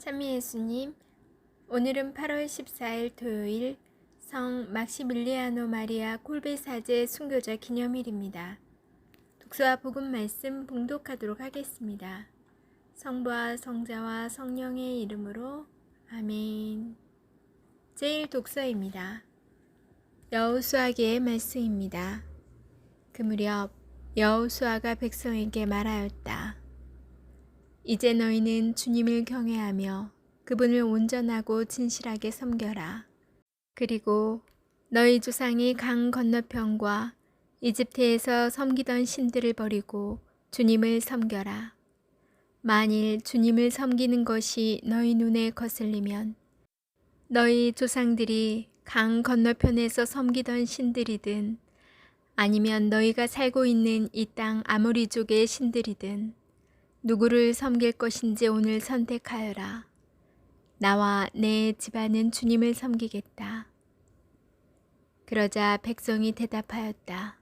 찬미 예수님, 오늘은 8월 14일 토요일 성 막시밀리아노 마리아 콜베사제 순교자 기념일입니다. 독서와 복음 말씀 봉독하도록 하겠습니다. 성부와 성자와 성령의 이름으로 아멘. 제1독서입니다. 여호수아기의 말씀입니다. 그 무렵 여호수아가 백성에게 말하였다. 이제 너희는 주님을 경외하며 그분을 온전하고 진실하게 섬겨라. 그리고 너희 조상이 강 건너편과 이집트에서 섬기던 신들을 버리고 주님을 섬겨라. 만일 주님을 섬기는 것이 너희 눈에 거슬리면 너희 조상들이 강 건너편에서 섬기던 신들이든 아니면 너희가 살고 있는 이 땅 아모리족의 신들이든 누구를 섬길 것인지 오늘 선택하여라. 나와 내 집안은 주님을 섬기겠다. 그러자 백성이 대답하였다.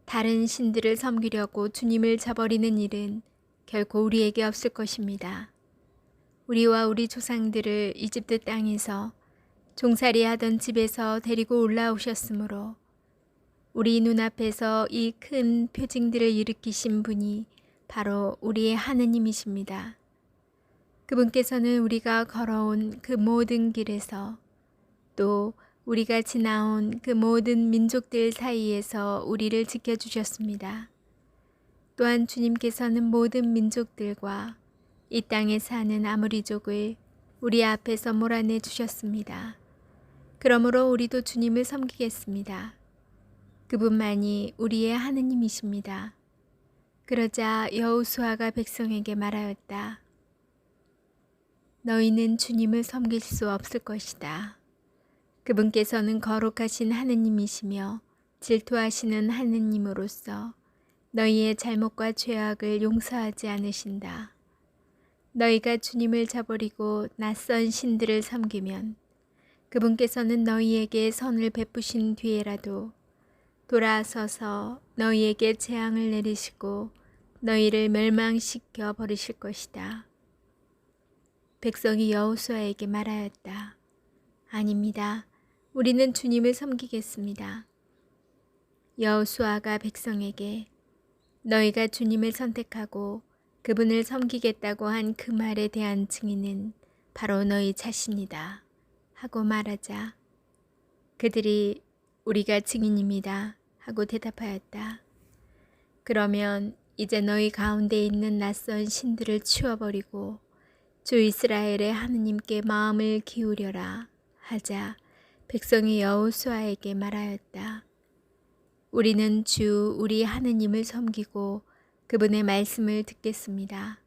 다른 신들을 섬기려고 주님을 저버리는 일은 결코 우리에게 없을 것입니다. 우리와 우리 조상들을 이집트 땅에서 종살이 하던 집에서 데리고 올라오셨으므로 우리 눈앞에서 이 큰 표징들을 일으키신 분이 바로 우리의 하느님이십니다. 그분께서는 우리가 걸어온 그 모든 길에서 또 우리가 지나온 그 모든 민족들 사이에서 우리를 지켜주셨습니다. 또한 주님께서는 모든 민족들과 이 땅에 사는 아모리족을 우리 앞에서 몰아내 주셨습니다. 그러므로 우리도 주님을 섬기겠습니다. 그분만이 우리의 하느님이십니다. 그러자 여호수아가 백성에게 말하였다. 너희는 주님을 섬길 수 없을 것이다. 그분께서는 거룩하신 하느님이시며 질투하시는 하느님으로서 너희의 잘못과 죄악을 용서하지 않으신다. 너희가 주님을 저버리고 낯선 신들을 섬기면 그분께서는 너희에게 선을 베푸신 뒤에라도 돌아서서 너희에게 재앙을 내리시고 너희를 멸망시켜 버리실 것이다. 백성이 여호수아에게 말하였다. 아닙니다. 우리는 주님을 섬기겠습니다. 여호수아가 백성에게 너희가 주님을 선택하고 그분을 섬기겠다고 한 그 말에 대한 증인은 바로 너희 자신이다 하고 말하자 그들이 우리가 증인입니다 하고 대답하였다. 그러면 이제 너희 가운데 있는 낯선 신들을 치워버리고 주 이스라엘의 하느님께 마음을 기울여라 하자 백성이 여호수아에게 말하였다. 우리는 주 우리 하느님을 섬기고 그분의 말씀을 듣겠습니다.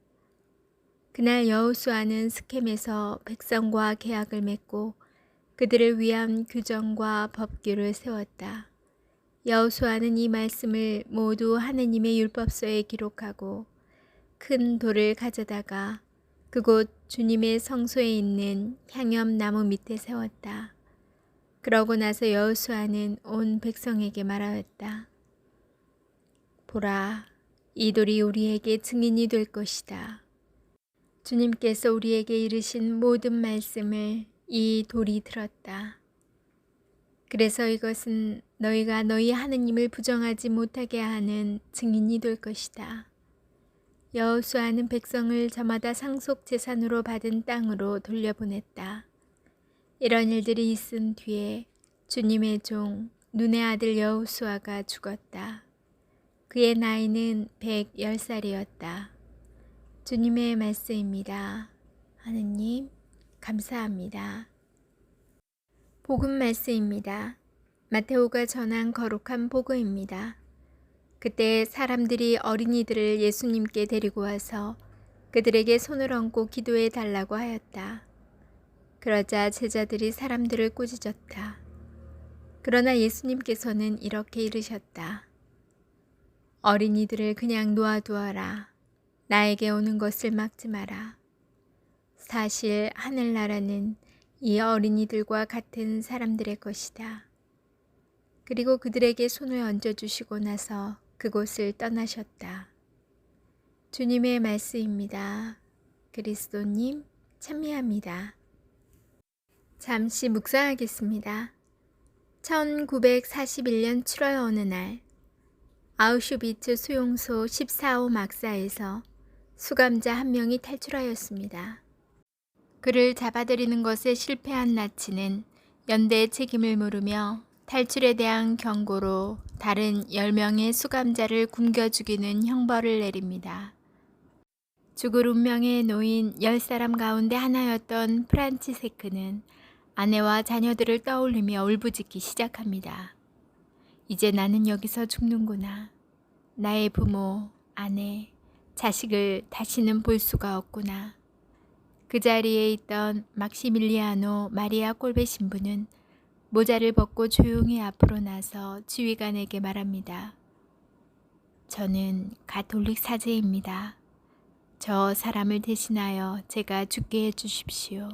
그날 여호수아는 스켐에서 백성과 계약을 맺고 그들을 위한 규정과 법규를 세웠다. 여호수아는 이 말씀을 모두 하느님의 율법서에 기록하고 큰 돌을 가져다가 그곳 주님의 성소에 있는 향염나무 밑에 세웠다. 그러고 나서 여호수아는 온 백성에게 말하였다. 보라, 이 돌이 우리에게 증인이 될 것이다. 주님께서 우리에게 이르신 모든 말씀을 이 돌이 들었다. 그래서 이것은 너희가 너희 하느님을 부정하지 못하게 하는 증인이 될 것이다. 여호수아는 백성을 저마다 상속 재산으로 받은 땅으로 돌려보냈다. 이런 일들이 있은 뒤에 주님의 종 눈의 아들 여호수아가 죽었다. 그의 나이는 110살이었다. 주님의 말씀입니다. 하느님 감사합니다. 복음 말씀입니다. 마테오가 전한 거룩한 복음입니다. 그때 사람들이 어린이들을 예수님께 데리고 와서 그들에게 손을 얹고 기도해 달라고 하였다. 그러자 제자들이 사람들을 꾸짖었다. 그러나 예수님께서는 이렇게 이르셨다. 어린이들을 그냥 놓아두어라. 나에게 오는 것을 막지 마라. 사실 하늘나라는 이 어린이들과 같은 사람들의 것이다. 그리고 그들에게 손을 얹어주시고 나서 그곳을 떠나셨다. 주님의 말씀입니다. 그리스도님 찬미합니다. 잠시 묵상하겠습니다. 1941년 7월 어느 날 아우슈비츠 수용소 14호 막사에서 수감자 한 명이 탈출하였습니다. 그를 잡아들이는 것에 실패한 나치는 연대의 책임을 물으며 탈출에 대한 경고로 다른 10명의 수감자를 굶겨 죽이는 형벌을 내립니다. 죽을 운명에 놓인 10사람 가운데 하나였던 프란치세크는 아내와 자녀들을 떠올리며 울부짖기 시작합니다. 이제 나는 여기서 죽는구나. 나의 부모, 아내, 자식을 다시는 볼 수가 없구나. 그 자리에 있던 막시밀리아노 마리아 콜베 신부는 모자를 벗고 조용히 앞으로 나서 지휘관에게 말합니다. 저는 가톨릭 사제입니다. 저 사람을 대신하여 제가 죽게 해주십시오.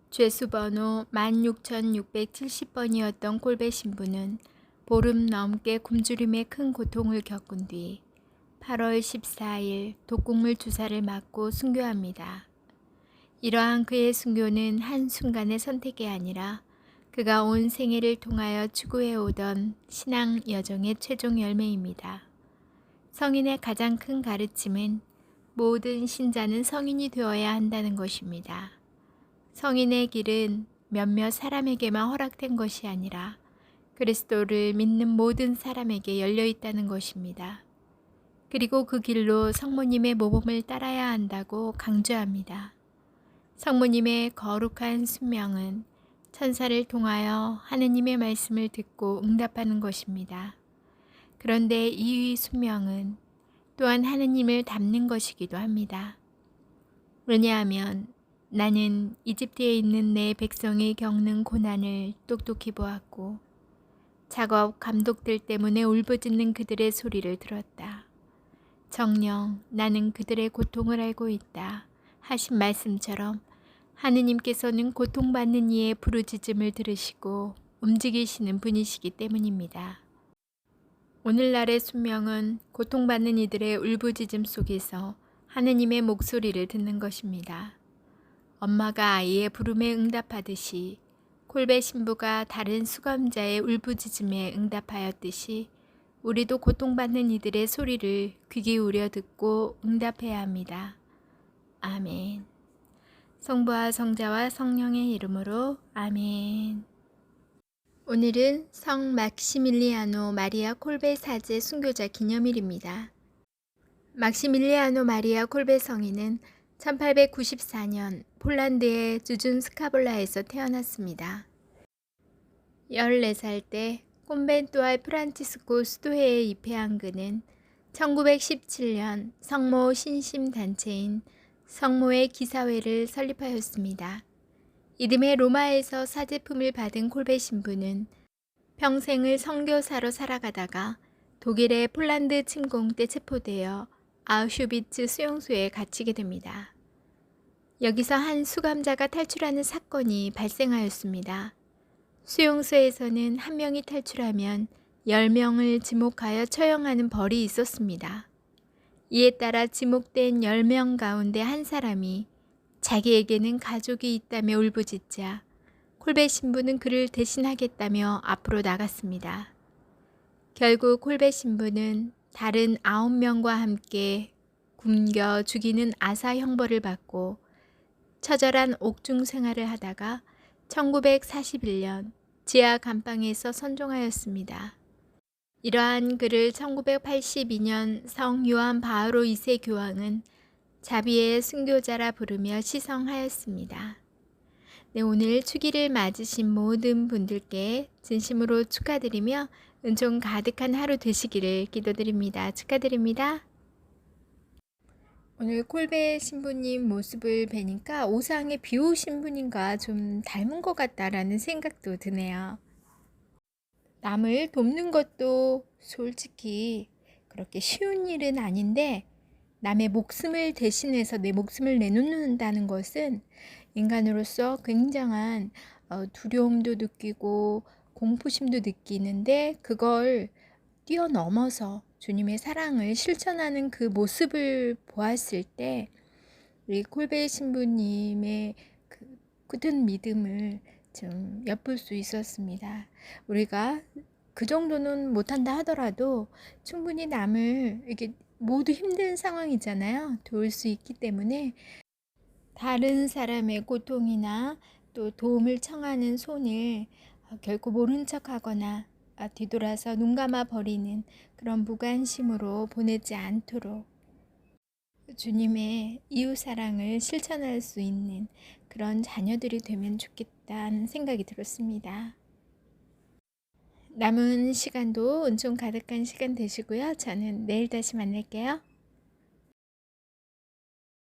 죄수번호 16,670번이었던 콜베 신부는 보름 넘게 굶주림의 큰 고통을 겪은 뒤 8월 14일 독국물 주사를 맞고 순교합니다. 이러한 그의 순교는 한순간의 선택이 아니라 그가 온 생애를 통하여 추구해오던 신앙 여정의 최종 열매입니다. 성인의 가장 큰 가르침은 모든 신자는 성인이 되어야 한다는 것입니다. 성인의 길은 몇몇 사람에게만 허락된 것이 아니라 그리스도를 믿는 모든 사람에게 열려 있다는 것입니다. 그리고 그 길로 성모님의 모범을 따라야 한다고 강조합니다. 성모님의 거룩한 순명은 천사를 통하여 하느님의 말씀을 듣고 응답하는 것입니다. 그런데 이 순명은 또한 하느님을 닮는 것이기도 합니다. 왜냐하면 나는 이집트에 있는 내 백성이 겪는 고난을 똑똑히 보았고 작업 감독들 때문에 울부짖는 그들의 소리를 들었다. 정녕 나는 그들의 고통을 알고 있다 하신 말씀처럼 하느님께서는 고통받는 이의 부르짖음을 들으시고 움직이시는 분이시기 때문입니다. 오늘날의 순명은 고통받는 이들의 울부짖음 속에서 하느님의 목소리를 듣는 것입니다. 엄마가 아이의 부름에 응답하듯이 콜베 신부가 다른 수감자의 울부짖음에 응답하였듯이 우리도 고통받는 이들의 소리를 귀 기울여 듣고 응답해야 합니다. 아멘. 성부와 성자와 성령의 이름으로 아멘. 오늘은 성 막시밀리아노 마리아 콜베 사제 순교자 기념일입니다. 막시밀리아노 마리아 콜베 성인은 1894년 폴란드의 주준 스카볼라에서 태어났습니다. 14살 때 콘벤투알 프란치스코 수도회에 입회한 그는 1917년 성모 신심 단체인 성모의 기사회를 설립하였습니다. 이듬해 로마에서 사제품을 받은 콜베 신부는 평생을 선교사로 살아가다가 독일의 폴란드 침공 때 체포되어 아우슈비츠 수용소에 갇히게 됩니다. 여기서 한 수감자가 탈출하는 사건이 발생하였습니다. 수용소에서는 한 명이 탈출하면 10명을 지목하여 처형하는 벌이 있었습니다. 이에 따라 지목된 10명 가운데 한 사람이 자기에게는 가족이 있다며 울부짖자 콜베 신부는 그를 대신하겠다며 앞으로 나갔습니다. 결국 콜베 신부는 다른 9명과 함께 굶겨 죽이는 아사 형벌을 받고 처절한 옥중 생활을 하다가 1941년 지하 감방에서 선종하였습니다. 이러한 그를 1982년 성 요한 바오로 2세 교황은 자비의 순교자라 부르며 시성하였습니다. 네, 오늘 축일을 맞으신 모든 분들께 진심으로 축하드리며 은총 가득한 하루 되시기를 기도드립니다. 축하드립니다. 오늘 콜베 신부님 모습을 뵈니까 오상의 비오 신부님과 좀 닮은 것 같다라는 생각도 드네요. 남을 돕는 것도 솔직히 그렇게 쉬운 일은 아닌데 남의 목숨을 대신해서 내 목숨을 내놓는다는 것은 인간으로서 굉장한 두려움도 느끼고 공포심도 느끼는데 그걸 뛰어넘어서 주님의 사랑을 실천하는 그 모습을 보았을 때 우리 콜베 신부님의 그 굳은 믿음을 좀 엿볼 수 있었습니다. 우리가 그 정도는 못한다 하더라도 충분히 남을 이렇게 모두 힘든 상황이잖아요. 도울 수 있기 때문에 다른 사람의 고통이나 또 도움을 청하는 손을 결코 모른 척하거나 뒤돌아서 눈 감아 버리는 그런 무관심으로 보내지 않도록 주님의 이웃 사랑을 실천할 수 있는 그런 자녀들이 되면 좋겠다는 생각이 들었습니다. 남은 시간도 은총 가득한 시간 되시고요. 저는 내일 다시 만날게요.